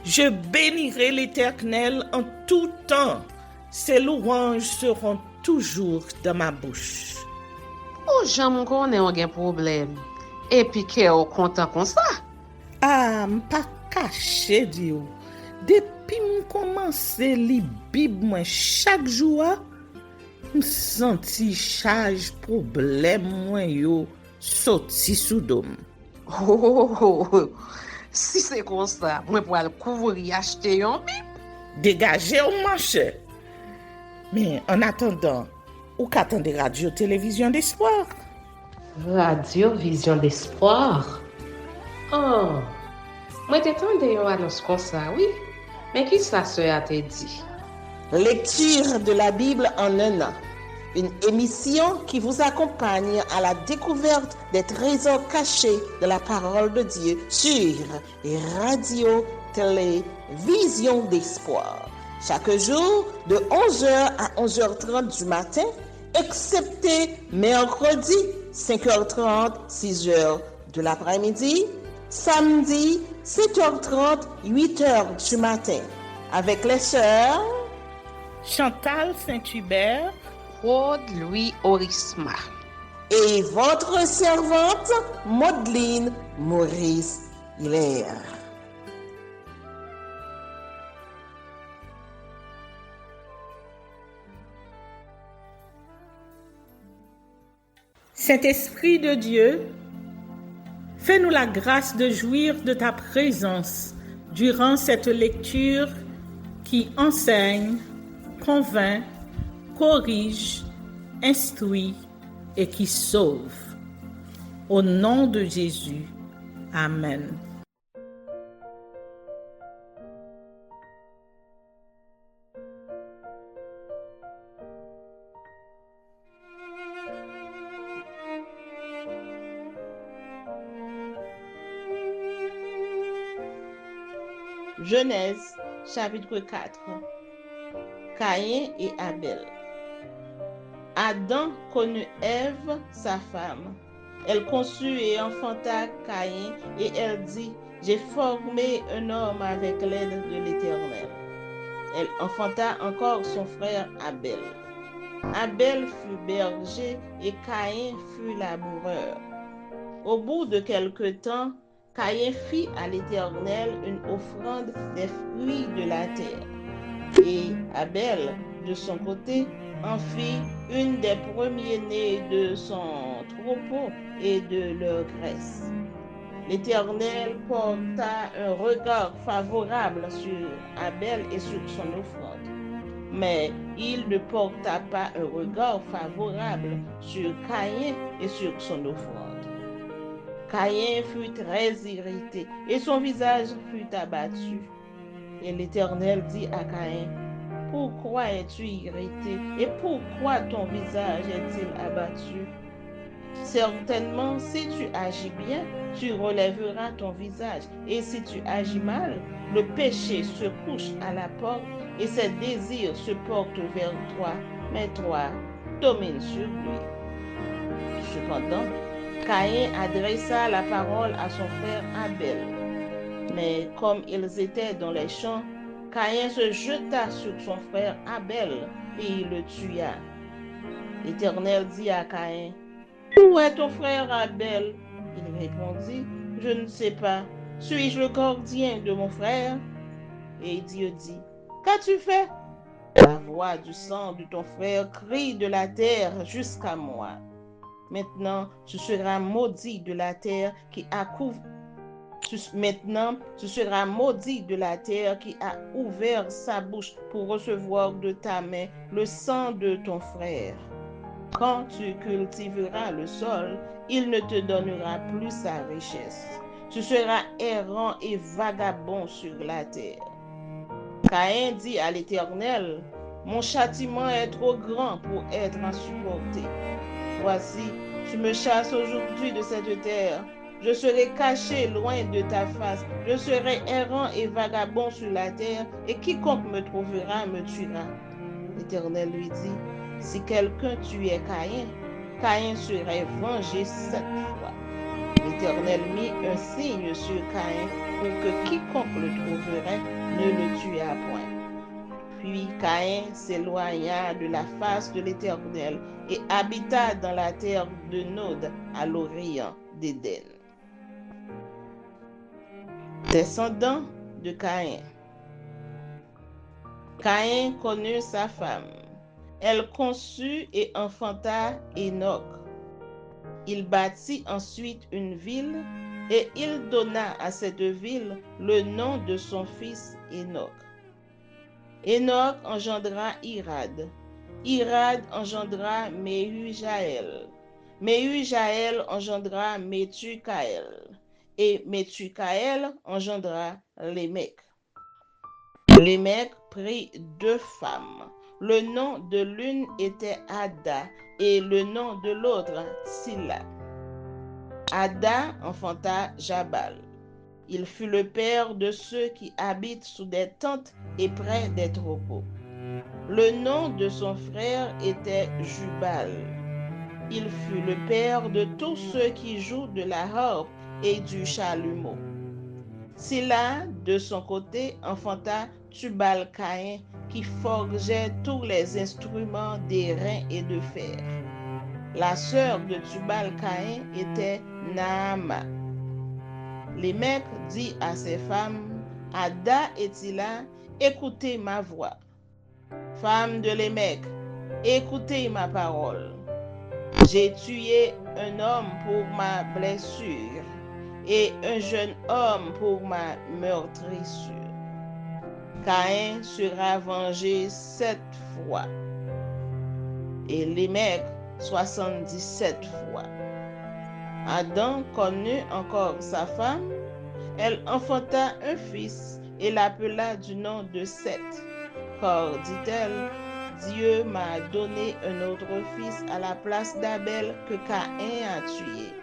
Je bénirai l'Éternel en tout temps. Ses louanges seront toujours dans ma bouche. Oh, j'aime qu'on ait un problème. Et puis qu'elle est content comme ça. Ah, m'pas caché Dieu. Depuis m'komanse li Bib moi chaque jour, m'senti charge problème moi yo sorti sous dom. Si c'est comme ça, moi pour aller couvrir acheter un Bible. Dégagez au marché. Mais en attendant, ou qu'attendez radio télévision d'espoir. Radio Vision d'Espoir. Oh, moi t'attendais une annonce comme ça, oui. Mais qui ça a te dit? Lecture de la Bible en un an. Une émission qui vous accompagne à la découverte des trésors cachés de la parole de Dieu sur Radio Télévision d'Espoir. Chaque jour de 11h à 11h30 du matin, excepté mercredi 5h30, 6h de l'après-midi, samedi 7h30, 8h du matin, avec les sœurs Chantal Saint-Hubert, Claude Louis Orisma et votre servante Maudeline Maurice Hilaire. Saint-Esprit de Dieu, fais-nous la grâce de jouir de ta présence durant cette lecture qui enseigne, convainc, corrige, instruit et qui sauve. Au nom de Jésus. Amen. Genèse, chapitre 4. Caïn et Abel. Adam connut Ève, sa femme. Elle conçut et enfanta Caïn, et elle dit, j'ai formé un homme avec l'aide de l'Éternel. Elle enfanta encore son frère Abel. Abel fut berger et Caïn fut laboureur. Au bout de quelque temps, Caïn fit à l'Éternel une offrande des fruits de la terre. Et Abel, de son côté, en fit une des premiers-nés de son troupeau et de leur graisse. L'Éternel porta un regard favorable sur Abel et sur son offrande. Mais il ne porta pas un regard favorable sur Caïn et sur son offrande. Caïn fut très irrité et son visage fut abattu. Et l'Éternel dit à Caïn, pourquoi es-tu irrité et pourquoi ton visage est-il abattu? Certainement, si tu agis bien, tu relèveras ton visage. Et si tu agis mal, le péché se couche à la porte et ses désirs se portent vers toi. Mais toi, domine sur lui. Cependant, Caïn adressa la parole à son frère Abel. Mais comme ils étaient dans les champs, Caïn se jeta sur son frère Abel et il le tua. L'Éternel dit à Caïn, où est ton frère Abel? Il répondit, je ne sais pas. Suis-je le gardien de mon frère? Et Dieu dit, qu'as-tu fait? La voix du sang de ton frère crie de la terre jusqu'à moi. Maintenant, tu seras maudit de la terre qui a couvert. Maintenant, tu seras maudit de la terre qui a ouvert sa bouche pour recevoir de ta main le sang de ton frère. Quand tu cultiveras le sol, il ne te donnera plus sa richesse. Tu seras errant et vagabond sur la terre. Caïn dit à l'Éternel, mon châtiment est trop grand pour être supporté. Voici, tu me chasses aujourd'hui de cette terre. Je serai caché loin de ta face. Je serai errant et vagabond sur la terre, et quiconque me trouvera me tuera. L'Éternel lui dit, si quelqu'un tuait Caïn, Caïn serait vengé 7 fois. L'Éternel mit un signe sur Caïn pour que quiconque le trouverait ne le tuât point. Puis Caïn s'éloigna de la face de l'Éternel et habita dans la terre de Nod à l'orient d'Éden. Descendant de Caïn. Caïn connut sa femme. Elle conçut et enfanta Enoch. Il bâtit ensuite une ville et il donna à cette ville le nom de son fils Enoch. Enoch engendra Irad. Irad engendra Mehujaël. Mehujaël engendra Methukaël. Et Methukaël engendra Lémec. Lémec prit 2 femmes. Le nom de l'une était Ada et le nom de l'autre Tsilla. Ada enfanta Jabal. Il fut le père de ceux qui habitent sous des tentes et près des troupeaux. Le nom de son frère était Jubal. Il fut le père de tous ceux qui jouent de la harpe et du chalumeau. Tsilla, de son côté, enfanta Tubal-Caïn, qui forgeait tous les instruments d'airain et de fer. La sœur de Tubal-Caïn était Naama. Lémec dit à ses femmes, Ada et Tsilla, écoutez ma voix. Femmes de Lémec, écoutez ma parole. J'ai tué un homme pour ma blessure et un jeune homme pour ma meurtrissure. Caïn sera vengé 7 fois et Lémec 77 fois. Adam connut encore sa femme. Elle enfanta un fils et l'appela du nom de Seth, car, dit-elle, Dieu m'a donné un autre fils à la place d'Abel que Caïn a tué.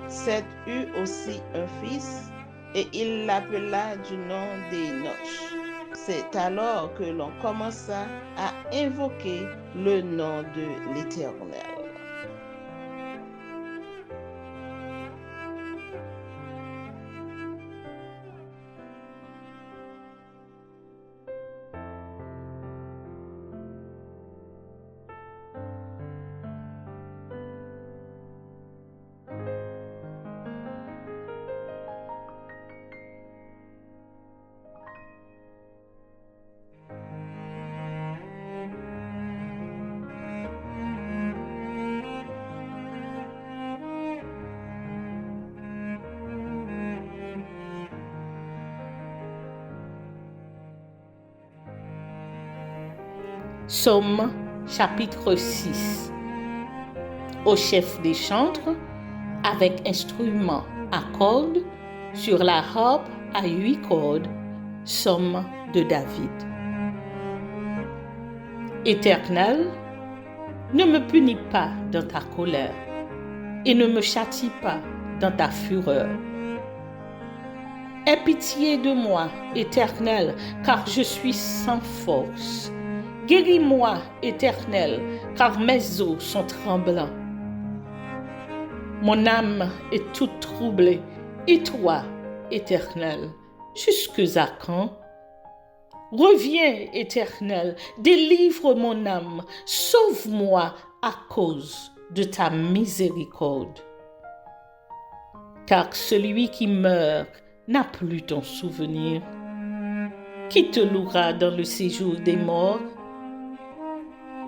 Seth eut aussi un fils et il l'appela du nom d'Énoch. C'est alors que l'on commença à invoquer le nom de l'Éternel. Psaume chapitre 6. Au chef des chantres, avec instrument à cordes, sur la harpe à 8 cordes, psaume de David. Éternel, ne me punis pas dans ta colère et ne me châtie pas dans ta fureur. Aie pitié de moi, Éternel, car je suis sans force. Guéris-moi, Éternel, car mes os sont tremblants. Mon âme est toute troublée, et toi, Éternel, jusque à quand? Reviens, Éternel, délivre mon âme, sauve-moi à cause de ta miséricorde. Car celui qui meurt n'a plus ton souvenir. Qui te louera dans le séjour des morts?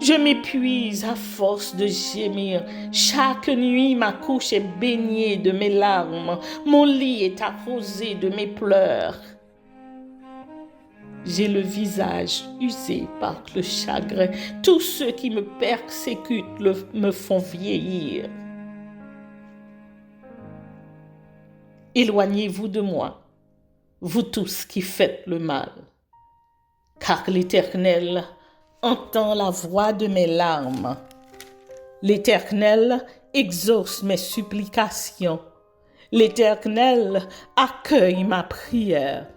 Je m'épuise à force de gémir. Chaque nuit, ma couche est baignée de mes larmes. Mon lit est arrosé de mes pleurs. J'ai le visage usé par le chagrin. Tous ceux qui me persécutent me font vieillir. Éloignez-vous de moi, vous tous qui faites le mal, car l'Éternel entend la voix de mes larmes. L'Éternel exauce mes supplications. L'Éternel accueille ma prière.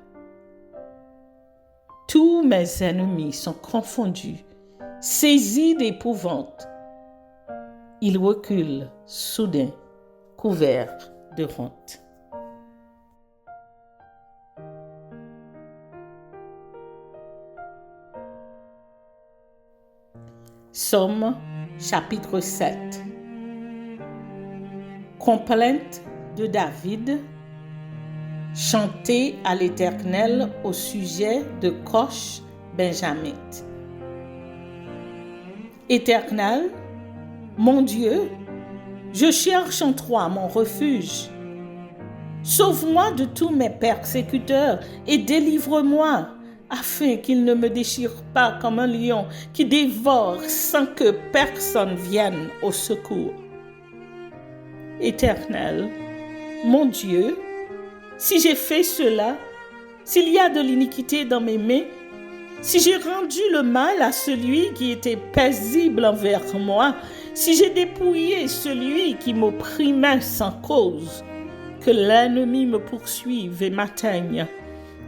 Tous mes ennemis sont confondus, saisis d'épouvante. Ils reculent soudain, couverts de honte. Psaume chapitre 7. Complainte de David, chantée à l'Éternel au sujet de Cosh Benjamite. Éternel, mon Dieu, je cherche en toi mon refuge. Sauve-moi de tous mes persécuteurs et délivre-moi, afin qu'ils ne me déchirent pas comme un lion qui dévore sans que personne vienne au secours. Éternel, mon Dieu, si j'ai fait cela, s'il y a de l'iniquité dans mes mains, si j'ai rendu le mal à celui qui était paisible envers moi, si j'ai dépouillé celui qui m'opprimait sans cause, que l'ennemi me poursuive et m'atteigne,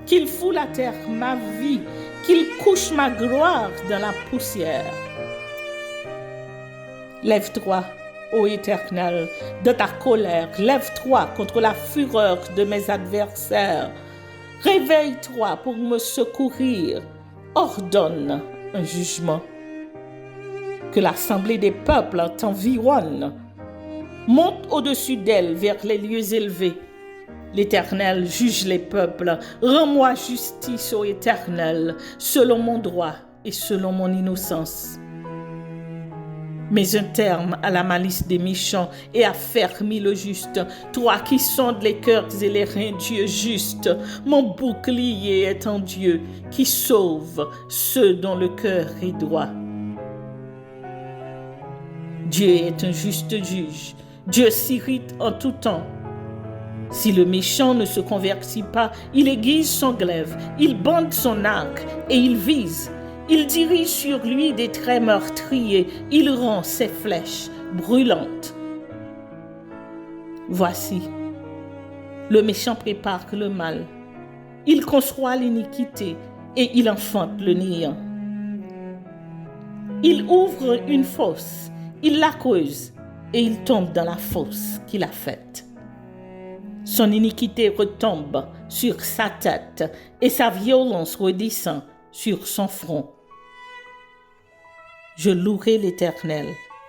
qu'il foule à terre ma vie, qu'il couche ma gloire dans la poussière. Lève-toi, ô Éternel, de ta colère, lève-toi contre la fureur de mes adversaires. Réveille-toi pour me secourir, ordonne un jugement. Que l'assemblée des peuples t'environne. Monte au-dessus d'elle vers les lieux élevés. L'Éternel juge les peuples. Rends-moi justice, ô Éternel, selon mon droit et selon mon innocence. Mets un terme à la malice des méchants et affermis le juste. Toi qui sondes les cœurs et les reins, Dieu juste, mon bouclier est en Dieu qui sauve ceux dont le cœur est droit. Dieu est un juste juge. Dieu s'irrite en tout temps. Si le méchant ne se convertit pas, il aiguise son glaive, il bande son arc et il vise. Il dirige sur lui des traits meurtriers, il rend ses flèches brûlantes. Voici, le méchant prépare le mal. Il conçoit l'iniquité et il enfante le néant. Il ouvre une fosse, il la creuse et il tombe dans la fosse qu'il a faite. Son iniquité retombe sur sa tête et sa violence redescend sur son front. Je louerai l'Éternel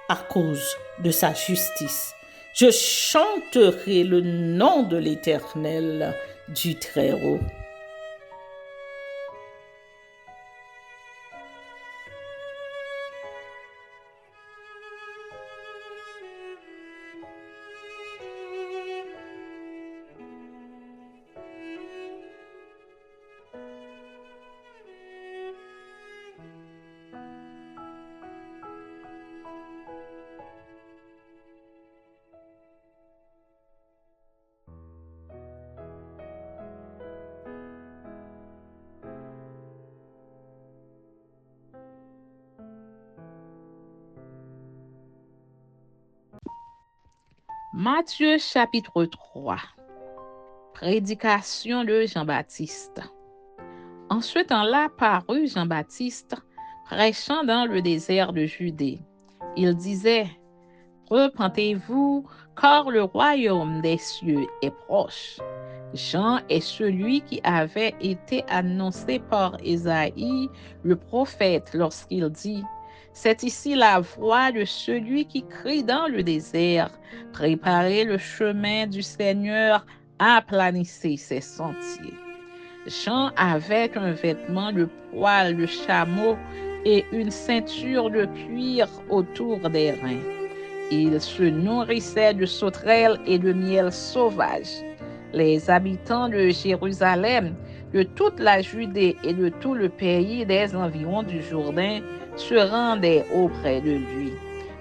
à cause de sa justice. Je chanterai le nom de l'Éternel du Très-Haut. Matthieu chapitre 3. Prédication de Jean-Baptiste. En ce temps-là parut Jean-Baptiste, prêchant dans le désert de Judée. Il disait, « Repentez-vous, car le royaume des cieux est proche. » Jean est celui qui avait été annoncé par Ésaïe, le prophète, lorsqu'il dit, « C'est ici la voix de celui qui crie dans le désert, préparez le chemin du Seigneur, aplanissez ses sentiers. » Jean avait un vêtement de poil de chameau et une ceinture de cuir autour des reins. Il se nourrissait de sauterelles et de miel sauvage. Les habitants de Jérusalem, de toute la Judée et de tout le pays des environs du Jourdain se rendaient auprès de lui.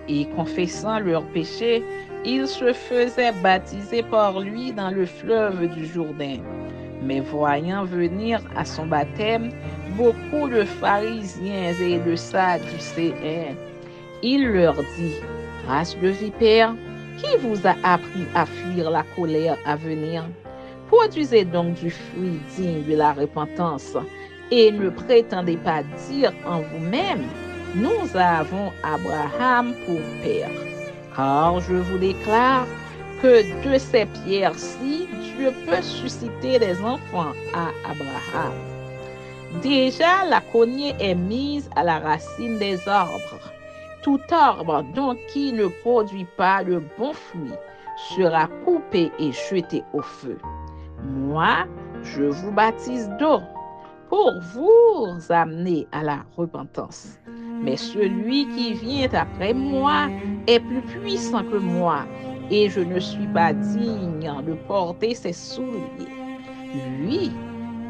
Et confessant leurs péchés, ils se faisaient baptiser par lui dans le fleuve du Jourdain. Mais voyant venir à son baptême beaucoup de pharisiens et de sadducéens, il leur dit, « Race de vipères, qui vous a appris à fuir la colère à venir? Produisez donc du fruit digne de la repentance et ne prétendez pas dire en vous-même, nous avons Abraham pour père. Car je vous déclare que de ces pierres-ci, Dieu peut susciter des enfants à Abraham. Déjà, la cognée est mise à la racine des arbres. Tout arbre donc qui ne produit pas de bons fruits sera coupé et jeté au feu. Moi, je vous baptise d'eau pour vous amener à la repentance. Mais celui qui vient après moi est plus puissant que moi, et je ne suis pas digne de porter ses souliers. Lui,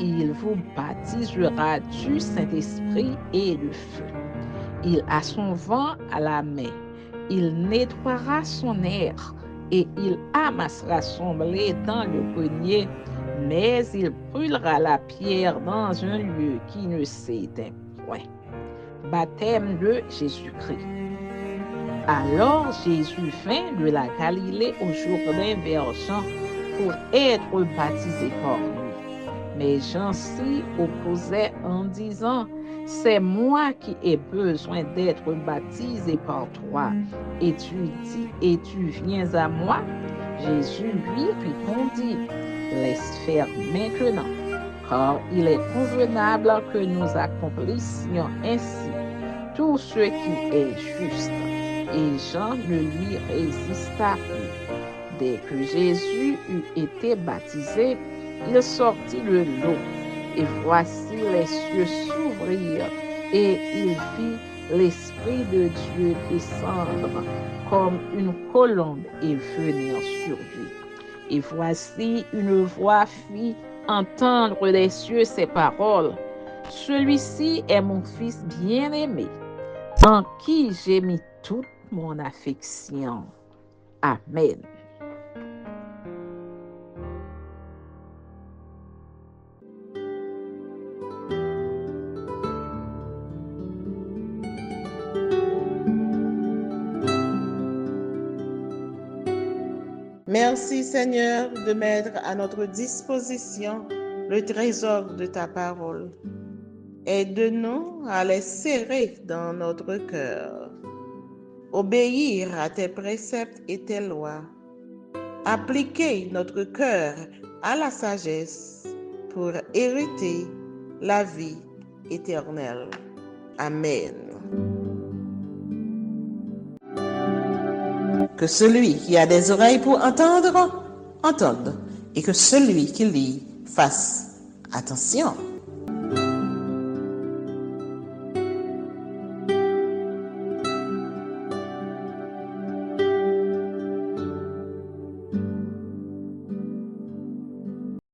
il vous baptisera du Saint-Esprit et de feu. Il a son vent à la main. Il nettoiera son air et il amassera son blé dans le grenier, mais il brûlera la pierre dans un lieu qui ne s'éteint point. Baptême de Jésus-Christ. Alors Jésus vint de la Galilée au Jourdain vers Jean pour être baptisé par lui. Mais Jean s'y opposait en disant: c'est moi qui ai besoin d'être baptisé par toi, et tu viens à moi? Jésus lui répondit: laisse faire maintenant, car il est convenable que nous accomplissions ainsi tout ce qui est juste. Et Jean ne lui résista plus. Dès que Jésus eut été baptisé, il sortit de l'eau. Et voici les cieux s'ouvrirent, et il vit l'Esprit de Dieu descendre comme une colombe et venir sur lui. Et voici une voix fit entendre des cieux ces paroles: celui-ci est mon Fils bien-aimé, en qui j'ai mis toute mon affection. Amen. Merci Seigneur de mettre à notre disposition le trésor de ta parole. Aide-nous à les serrer dans notre cœur, obéir à tes préceptes et tes lois, appliquer notre cœur à la sagesse pour hériter la vie éternelle. Amen. Que celui qui a des oreilles pour entendre, entende, et que celui qui lit fasse attention.